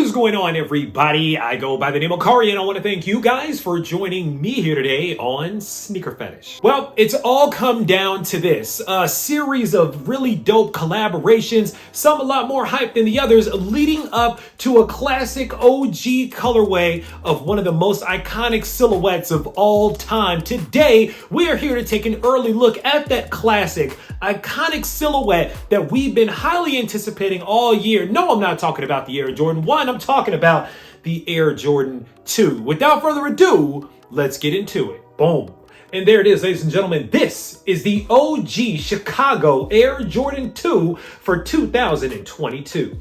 What is going on, everybody? I go by the name of Kari, and I want to thank you guys for joining me here today on SneakerPhetish. Well, it's all come down to this. A series of really dope collaborations, some a lot more hype than the others, leading up to a classic OG colorway of one of the most iconic silhouettes of all time. Today, we are here to take an early look at that classic, iconic silhouette that we've been highly anticipating all year. No, I'm not talking about the Air Jordan 1. I'm talking about the Air Jordan 2. Without further ado, let's get into it. Boom. And there it is, ladies and gentlemen. This is the OG Chicago Air Jordan 2 for 2022.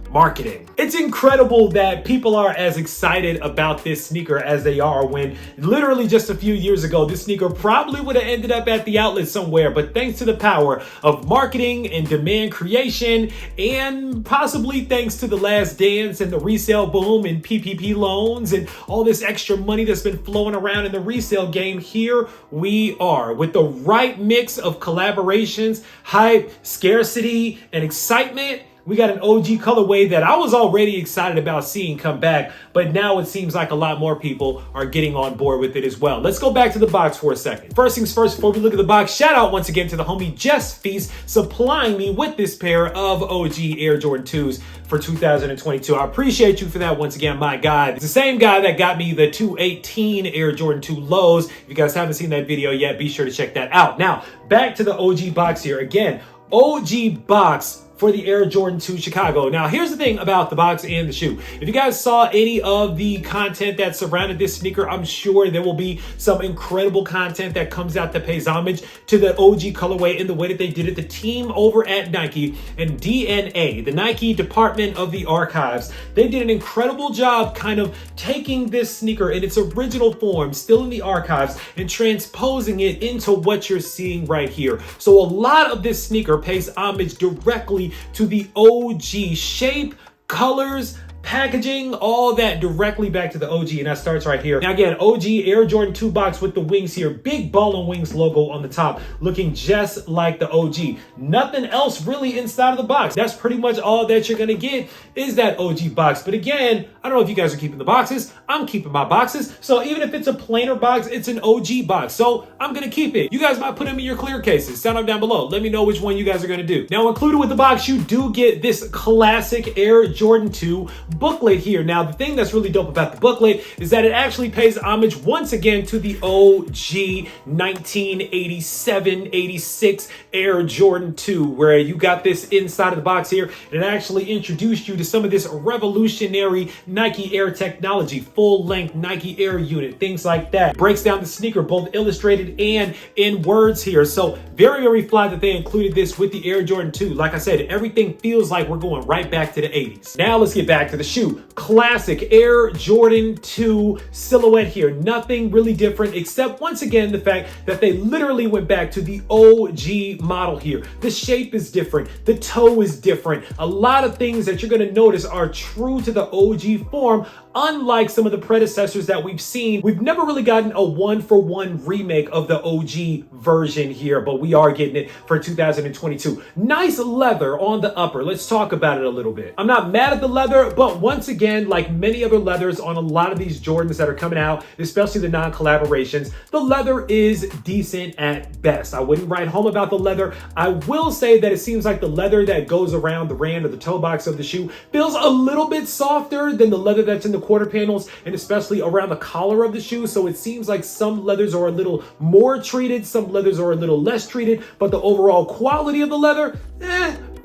Marketing. It's incredible that people are as excited about this sneaker as they are when literally just a few years ago, this sneaker probably would have ended up at the outlet somewhere. But thanks to the power of marketing and demand creation, and possibly thanks to the last dance and the resale boom and PPP loans and all this extra money that's been flowing around in the resale game, here we are with the right mix of collaborations, hype, scarcity, and excitement. We got an OG colorway that I was already excited about seeing come back, but now it seems like a lot more people are getting on board with it as well. Let's go back to the box for a second. First things first, before we look at the box, shout out once again to the homie Jess Feast supplying me with this pair of OG Air Jordan 2s for 2022. I appreciate you for that once again, my guy. It's the same guy that got me the 218 Air Jordan 2 lows. If you guys haven't seen that video yet, be sure to check that out. Now, back to the OG box here. Again, OG box for the Air Jordan 2 Chicago. Now, here's the thing about the box and the shoe. If you guys saw any of the content that surrounded this sneaker, I'm sure there will be some incredible content that comes out that pays homage to the OG colorway in the way that they did it. The team over at Nike and DNA, the Nike Department of the Archives, they did an incredible job kind of taking this sneaker in its original form, still in the archives, and transposing it into what you're seeing right here. So a lot of this sneaker pays homage directly to the OG shape, colors, packaging, all that directly back to the OG, and that starts right here. Now again, OG Air Jordan 2 box with the wings here, big ball and wings logo on the top, looking just like the OG. Nothing else really inside of the box. That's pretty much all that you're gonna get is that OG box. But again, I don't know if you guys are keeping the boxes. I'm keeping my boxes. So even if it's a plainer box, it's an OG box. So I'm gonna keep it. You guys might put them in your clear cases. Sound them down below. Let me know which one you guys are gonna do. Now included with the box, you do get this classic Air Jordan 2 booklet here. Now, the thing that's really dope about the booklet is that it actually pays homage once again to the OG 1987-86 Air Jordan 2, where you got this inside of the box here, and it actually introduced you to some of this revolutionary Nike Air technology, full-length Nike Air unit, things like that. Breaks down the sneaker, both illustrated and in words here. So very, very fly that they included this with the Air Jordan 2. Like I said, everything feels like we're going right back to the 80s. Now let's get back to the shoe. Classic Air Jordan 2 silhouette here. Nothing really different except once again the fact that they literally went back to the OG model here. The shape is different. The toe is different. A lot of things that you're going to notice are true to the OG form, unlike some of the predecessors that we've seen. We've never really gotten a one-for-one remake of the OG version here, but we are getting it for 2022. Nice leather on the upper. Let's talk about it a little bit. I'm not mad at the leather, but once again, like many other leathers on a lot of these Jordans that are coming out, especially the non-collaborations, the leather is decent at best. I wouldn't write home about the leather. I will say that it seems like the leather that goes around the rand or the toe box of the shoe feels a little bit softer than the leather that's in the quarter panels and especially around the collar of the shoe. So it seems like some leathers are a little more treated, some leathers are a little less treated, but the overall quality of the leather,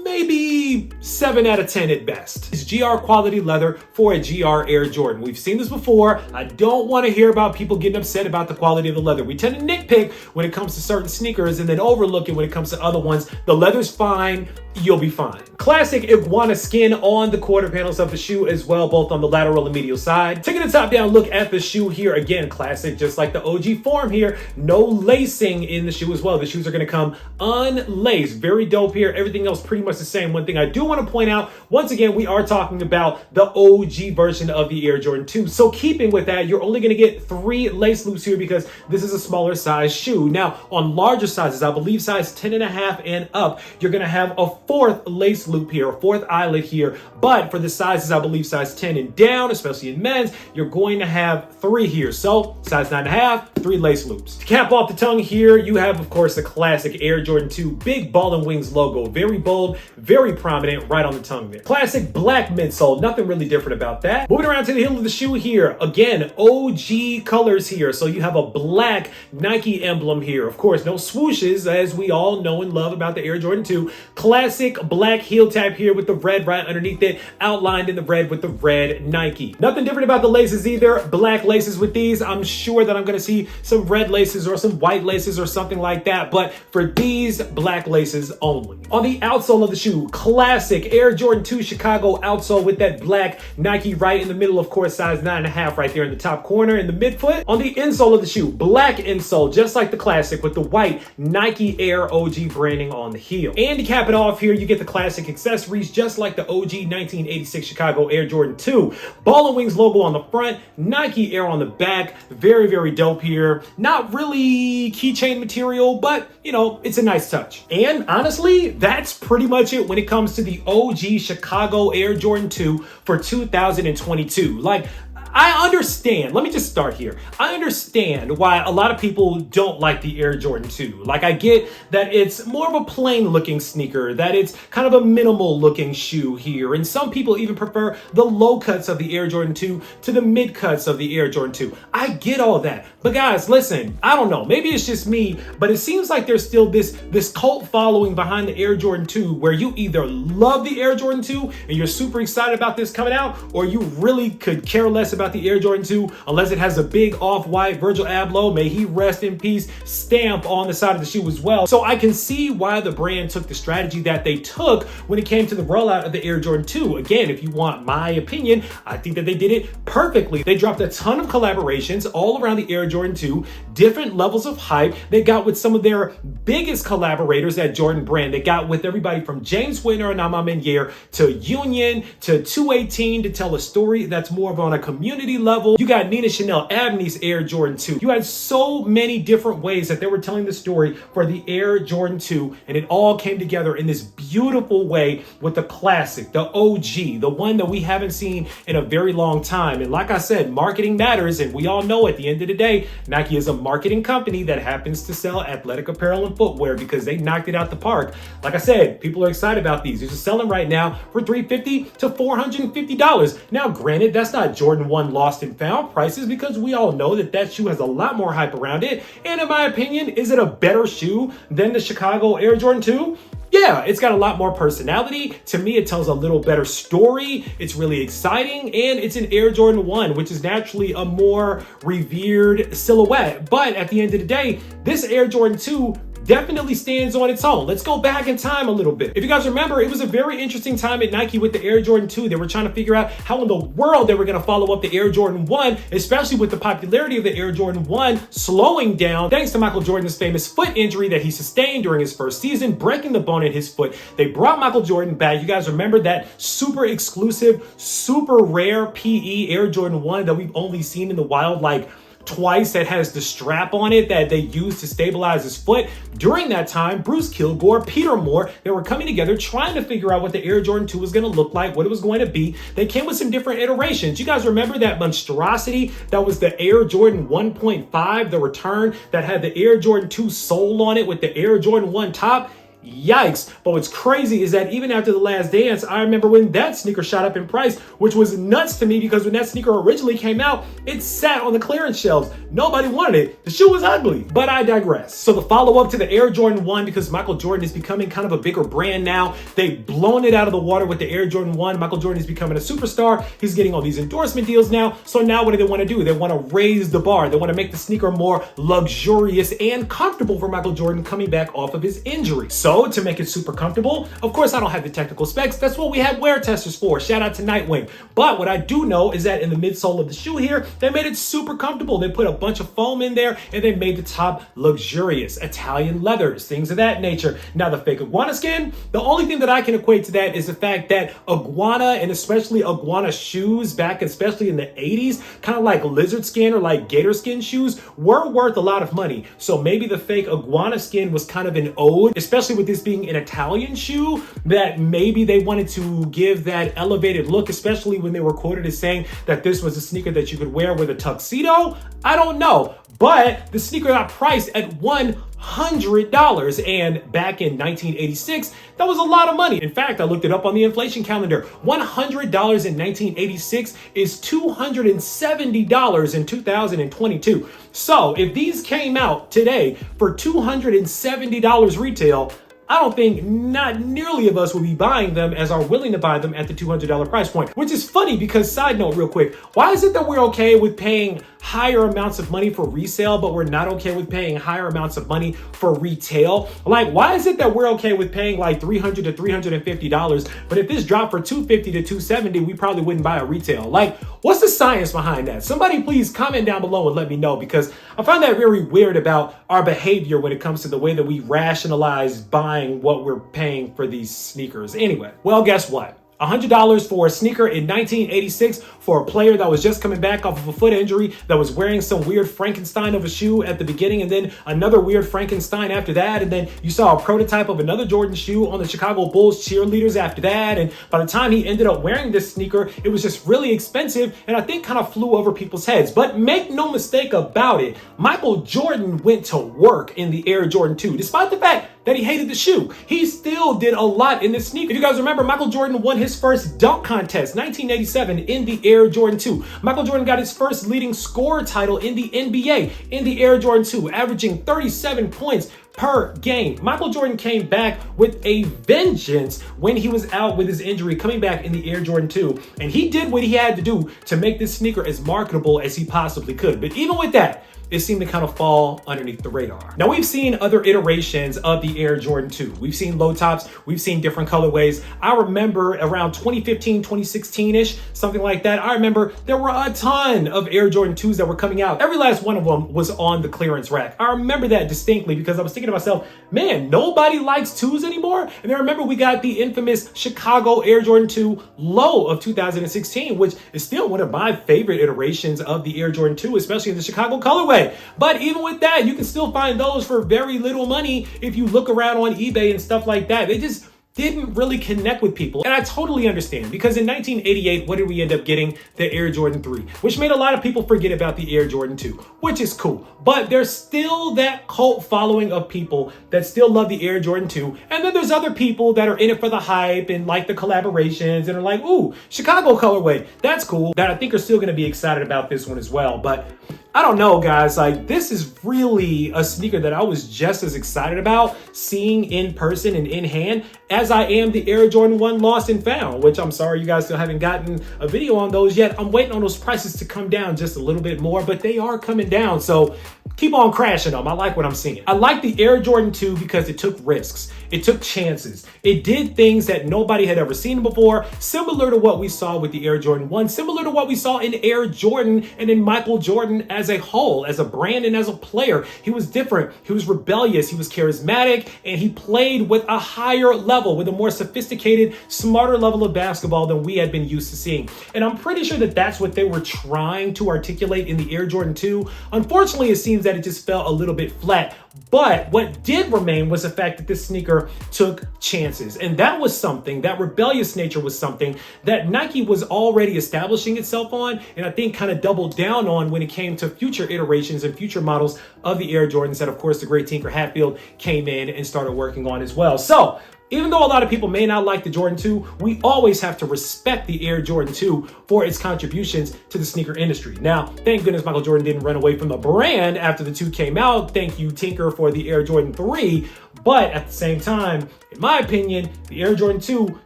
maybe 7 out of 10 at best. It's GR quality leather for a GR Air Jordan. We've seen this before. I don't want to hear about people getting upset about the quality of the leather. We tend to nitpick when it comes to certain sneakers and then overlook it when it comes to other ones. The leather's fine. You'll be fine. Classic iguana skin on the quarter panels of the shoe as well, both on the lateral and medial side. Taking a top-down look at the shoe here, again, classic, just like the OG form here. No lacing in the shoe as well. The shoes are going to come unlaced. Very dope here. Everything else pretty much the same. One thing I do want to point out, once again, we are talking about the OG version of the Air Jordan 2. So keeping with that, you're only going to get 3 lace loops here because this is a smaller size shoe. Now, on larger sizes, I believe size 10.5 and up, you're going to have a fourth lace loop here, fourth eyelet here. But for the sizes, I believe size 10 and down, especially in men's, you're going to have 3 here. So size 9.5, 3 lace loops. To cap off the tongue here, you have, of course, the classic Air Jordan 2 big ball and wings logo. Very bold, very prominent right on the tongue there. Classic black midsole, nothing really different about that. Moving around to the heel of the shoe here, again, OG colors here. So you have a black Nike emblem here. Of course, no swooshes, as we all know and love about the Air Jordan 2. Classic black heel tab here with the red right underneath it, outlined in the red with the red Nike. Nothing different about the laces either. Black laces with these. I'm sure that I'm going to see some red laces or some white laces or something like that, but for these, black laces only. On the outsole of the shoe, classic Air Jordan 2 Chicago outsole with that black Nike right in the middle, of course, size 9.5 right there in the top corner in the midfoot. On the insole of the shoe, black insole, just like the classic with the white Nike Air OG branding on the heel. And to cap it off here, you get the classic accessories, just like the OG 1986 Chicago Air Jordan 2. Ball and wings logo on the front, Nike Air on the back. Very, very dope here. Not really keychain material, but you know, it's a nice touch. And honestly, that's pretty much it when it comes to the OG Chicago Air Jordan 2 for 2022. Like, I understand. Let me just start here. I understand why a lot of people don't like the Air Jordan 2. Like, I get that it's more of a plain looking sneaker, that it's kind of a minimal looking shoe here. And some people even prefer the low cuts of the Air Jordan 2 to the mid cuts of the Air Jordan 2. I get all that. But guys, listen, I don't know. Maybe it's just me, but it seems like there's still this cult following behind the Air Jordan 2 where you either love the Air Jordan 2 and you're super excited about this coming out, or you really could care less about the Air Jordan 2 unless it has a big off-white Virgil Abloh, may he rest in peace, stamp on the side of the shoe as well. So I can see why the brand took the strategy that they took when it came to the rollout of the Air Jordan 2. Again, if you want my opinion, I think that they did it perfectly. They dropped a ton of collaborations all around the Air Jordan 2, different levels of hype. They got with some of their biggest collaborators at Jordan Brand. They got with everybody from James Whitner and Nama Meniere to Union to 218 to tell a story that's more of on a community level. You got Nina Chanel Abney's Air Jordan 2. You had so many different ways that they were telling the story for the Air Jordan 2, and it all came together in this beautiful way with the classic, the OG, the one that we haven't seen in a very long time. And like I said, marketing matters, and we all know at the end of the day, Nike is a marketing company that happens to sell athletic apparel and footwear because they knocked it out the park. Like I said, people are excited about these. These are selling right now for $350 to $450. Now, granted, that's not Jordan 1 lost and found prices because we all know that that shoe has a lot more hype around it. And in my opinion, is it a better shoe than the Chicago Air Jordan 2? Yeah, it's got a lot more personality. To me, it tells a little better story. It's really exciting, and it's an Air Jordan 1, which is naturally a more revered silhouette. But at the end of the day, this Air Jordan 2 definitely stands on its own. Let's go back in time a little bit. If you guys remember, it was a very interesting time at Nike with the Air Jordan 2. They were trying to figure out how in the world they were going to follow up the Air Jordan 1, especially with the popularity of the Air Jordan 1 slowing down thanks to Michael Jordan's famous foot injury that he sustained during his first season, breaking the bone in his foot. They brought Michael Jordan back. You guys remember that super exclusive, super rare PE Air Jordan 1 that we've only seen in the wild like twice, that has the strap on it that they used to stabilize his foot. During that time, Bruce Kilgore, Peter Moore, they were coming together trying to figure out what the Air Jordan 2 was going to look like, what it was going to be. They came with some different iterations. You guys remember that monstrosity that was the Air Jordan 1.5, the return that had the Air Jordan 2 sole on it with the Air Jordan 1 top? Yikes. But what's crazy is that even after The Last Dance, I remember when that sneaker shot up in price, which was nuts to me because when that sneaker originally came out, it sat on the clearance shelves. Nobody wanted it. The shoe was ugly, but I digress. So the follow-up to the Air Jordan 1, because Michael Jordan is becoming kind of a bigger brand now, they've blown it out of the water with the Air Jordan 1. Michael Jordan is becoming a superstar. He's getting all these endorsement deals now. So now what do they want to do? They want to raise the bar. They want to make the sneaker more luxurious and comfortable for Michael Jordan coming back off of his injury. So to make it super comfortable, of course, I don't have the technical specs. That's what we have wear testers for. Shout out to Nightwing. But what I do know is that in the midsole of the shoe here, they made it super comfortable. They put a bunch of foam in there and they made the top luxurious. Italian leathers, things of that nature. Now the fake iguana skin, the only thing that I can equate to that is the fact that iguana, and especially iguana shoes back, especially in the 80s, kind of like lizard skin or like gator skin shoes, were worth a lot of money. So maybe the fake iguana skin was kind of an ode, especially with with this being an Italian shoe, that maybe they wanted to give that elevated look, especially when they were quoted as saying that this was a sneaker that you could wear with a tuxedo. I don't know. But the sneaker got priced at $100. And back in 1986, that was a lot of money. In fact, I looked it up on the inflation calendar. $100 in 1986 is $270 in 2022. So if these came out today for $270 retail, I don't think not nearly of us will be buying them as are willing to buy them at the $200 price point, which is funny because, side note real quick, why is it that we're okay with paying higher amounts of money for resale, but we're not okay with paying higher amounts of money for retail? Like, why is it that we're okay with paying like $300 to $350, but if this dropped for $250 to $270, we probably wouldn't buy a retail? Like, what's the science behind that? Somebody please comment down below and let me know, because I find that very weird about our behavior when it comes to the way that we rationalize buying what we're paying for these sneakers. Anyway, well, guess what? $100 for a sneaker in 1986 for a player that was just coming back off of a foot injury, that was wearing some weird Frankenstein of a shoe at the beginning, and then another weird Frankenstein after that, and then you saw a prototype of another Jordan shoe on the Chicago Bulls cheerleaders after that, and by the time he ended up wearing this sneaker, it was just really expensive, and I think kind of flew over people's heads. But make no mistake about it, Michael Jordan went to work in the Air Jordan 2, despite the fact that he hated the shoe. He still did a lot in this sneaker. If you guys remember, Michael Jordan won his first dunk contest, 1987, in the Air Jordan 2. Michael Jordan got his first leading scorer title in the NBA in the Air Jordan 2, averaging 37 points per game. Michael Jordan came back with a vengeance when he was out with his injury, coming back in the Air Jordan 2, and he did what he had to do to make this sneaker as marketable as he possibly could. But even with that, it seemed to kind of fall underneath the radar. Now, we've seen other iterations of the Air Jordan 2. We've seen low tops, we've seen different colorways. I remember around 2015, 2016-ish, something like that. I remember there were a ton of Air Jordan 2s that were coming out. Every last one of them was on the clearance rack. I remember that distinctly because I was thinking to myself, man, nobody likes 2s anymore. And then I remember we got the infamous Chicago Air Jordan 2 low of 2016, which is still one of my favorite iterations of the Air Jordan 2, especially in the Chicago colorway. But even with that, you can still find those for very little money if you look around on eBay and stuff like that. They just didn't really connect with people. And I totally understand, because in 1988, what did we end up getting? The Air Jordan 3, which made a lot of people forget about the Air Jordan 2, which is cool. But there's still that cult following of people that still love the Air Jordan 2. And then there's other people that are in it for the hype and like the collaborations and are like, ooh, Chicago colorway, that's cool, that I think are still gonna be excited about this one as well. But I don't know, guys, like, this is really a sneaker that I was just as excited about seeing in person and in hand as I am the Air Jordan 1 Lost and Found, which I'm sorry you guys still haven't gotten a video on those yet. I'm waiting on those prices to come down just a little bit more, but they are coming down, so keep on crashing them. I like what I'm seeing. I like the Air Jordan 2 because it took risks. It took chances. It did things that nobody had ever seen before, similar to what we saw with the Air Jordan 1, similar to what we saw in Air Jordan and in Michael Jordan as a whole, as a brand and as a player. He was different. He was rebellious. He was charismatic, and he played with a higher level, with a more sophisticated, smarter level of basketball than we had been used to seeing. And I'm pretty sure that that's what they were trying to articulate in the Air Jordan 2. Unfortunately, it seems that it just fell a little bit flat. But what did remain was the fact that this sneaker took chances. And that was something, that rebellious nature was something that Nike was already establishing itself on, and I think kind of doubled down on when it came to future iterations and future models of the Air Jordans that, of course, the great Tinker Hatfield came in and started working on as well. So even though a lot of people may not like the Jordan 2, we always have to respect the Air Jordan 2 for its contributions to the sneaker industry. Now, thank goodness Michael Jordan didn't run away from the brand after the 2 came out. Thank you, Tinker, for the Air Jordan 3. But at the same time, in my opinion, the Air Jordan 2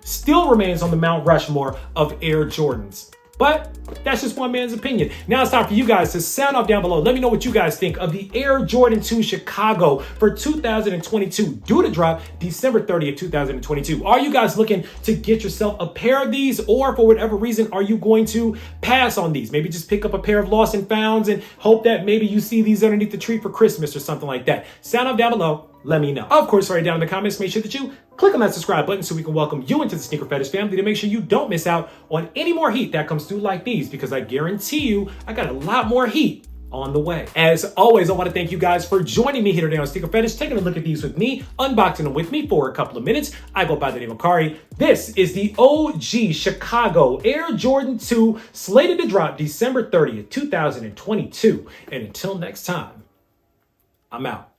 still remains on the Mount Rushmore of Air Jordans. But that's just one man's opinion. Now it's time for you guys to sound off down below. Let me know what you guys think of the Air Jordan 2 Chicago for 2022, due to drop December 30th, 2022. Are you guys looking to get yourself a pair of these, or for whatever reason, are you going to pass on these? Maybe just pick up a pair of Lost and Founds and hope that maybe you see these underneath the tree for Christmas or something like that. Sound off down below. Let me know. Of course, right down in the comments, make sure that you click on that subscribe button so we can welcome you into the Sneaker Fetish family, to make sure you don't miss out on any more heat that comes through like these, because I guarantee you I got a lot more heat on the way. As always, I want to thank you guys for joining me here today on Sneaker Fetish, taking a look at these with me, unboxing them with me for a couple of minutes. I go by the name of Kari. This is the OG Chicago Air Jordan 2, slated to drop December 30th, 2022. And until next time, I'm out.